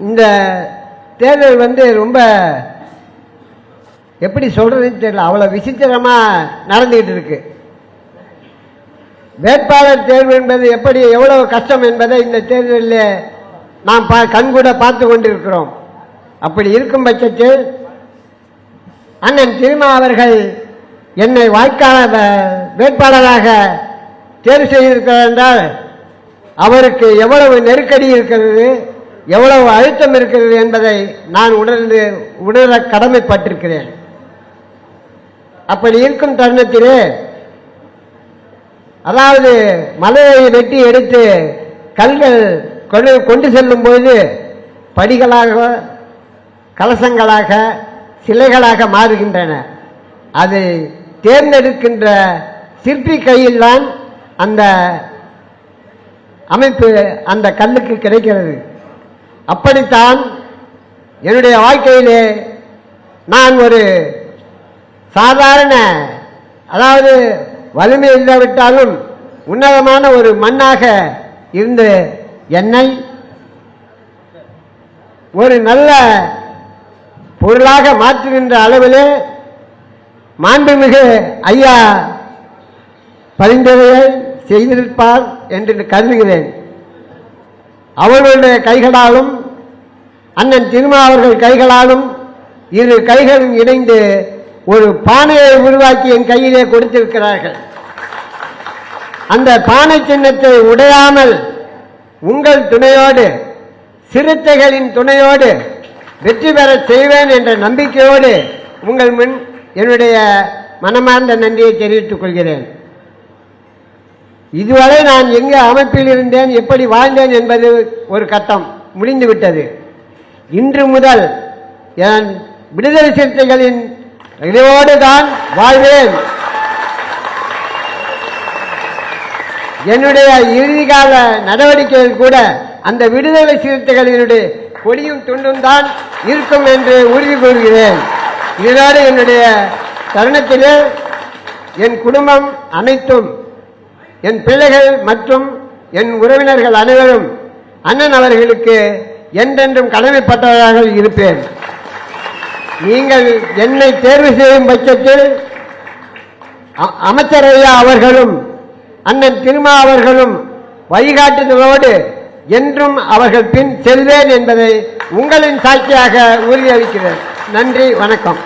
இந்த தேர்தல் ரொம்ப எப்படி சொல்றதுன்னு தெரியல, அவ்வளவு விசித்திரமா நடந்துகிட்டு இருக்கு. வேட்பாளர் தேர்வு என்பது எப்படி எவ்வளவு கஷ்டம் என்பதை இந்த தேர்தலில் நாம் கண்கூட பார்த்து கொண்டிருக்கிறோம். அப்படி இருக்கும் பட்சத்தில் அண்ணன் திருமா அவர்கள் என்னை வாய்க்கால வேட்பாளராக தேர்வு செய்திருக்கிறார் என்றால் அவருக்கு எவ்வளவு நெருக்கடி இருக்கிறது, எவ்வளவு அழுத்தம் இருக்கிறது என்பதை நான் உணர கடமைப்பட்டிருக்கிறேன். அப்படி இருக்கும் தருணத்திலே, அதாவது மலையை வெட்டி எடுத்து கல்கள் கொண்டு செல்லும் போது படிகளாக, கலசங்களாக, சிலைகளாக மாறுகின்றன. அதை தேர்ந்தெடுக்கின்ற சிற்பி கையில் தான் அந்த அமைப்பு அந்த கல்லுக்கு கிடைக்கிறது. அப்படித்தான் என்னுடைய வாழ்க்கையிலே நான் ஒரு சாதாரண, அதாவது வலிமை இல்லாவிட்டாலும் உன்னதமான ஒரு மண்ணாக இருந்து என்னை ஒரு நல்ல பொருளாக மாற்றுகின்ற அளவிலே மாண்புமிகு ஐயா பரிந்துரையை செய்திருப்பார் என்று கருதுகிறேன். அவர்களுடைய கைகளாலும் அண்ணன் திருமா அவர்கள் கைகளாலும் இரு கைகளும் இணைந்து ஒரு பானையை உருவாக்கி என் கையிலே கொடுத்திருக்கிறார்கள். அந்த பானை சின்னத்தை உடையாமல் உங்கள் துணையோடு, சிறுத்தைகளின் துணையோடு வெற்றி பெற செய்வேன் என்ற நம்பிக்கையோடு உங்கள் முன் என்னுடைய மனமார்ந்த நன்றியை தெரிவித்துக் கொள்கிறேன். இதுவரை நான் எங்கே அமைப்பில் இருந்தேன், எப்படி வாழ்ந்தேன் என்பது ஒரு கட்டம் முடிந்துவிட்டது. இன்று முதல் என் விடுதலை சிறுத்தைகளின் இதோடு தான் வாழ்வேன். என்னுடைய இறுதிக்கால நடவடிக்கைகள் கூட அந்த விடுதலை சிறுத்தைகளினுடைய கொடியும் துண்டும் தான் இருக்கும் என்று உறுதி கூறுகிறேன். இதோடு என்னுடைய தருணத்திலே என் குடும்பம் அனைத்தும், என் பிள்ளைகள் மற்றும் என் உறவினர்கள் அனைவரும் அண்ணன் அவர்களுக்கு என்றென்றும் கடமைப்பட்டவராக இருப்பேன். நீங்கள் என்னை தேர்வு செய்யும் பட்சத்தில் அமைச்சர் ஐயா அவர்களும் அண்ணன் திருமா அவர்களும் வழிகாட்டுதலோடு என்றும் அவர்கள் பின் செல்வேன் என்பதை உங்களின் சாட்சியாக உறுதியளிக்கிறேன். நன்றி, வணக்கம்.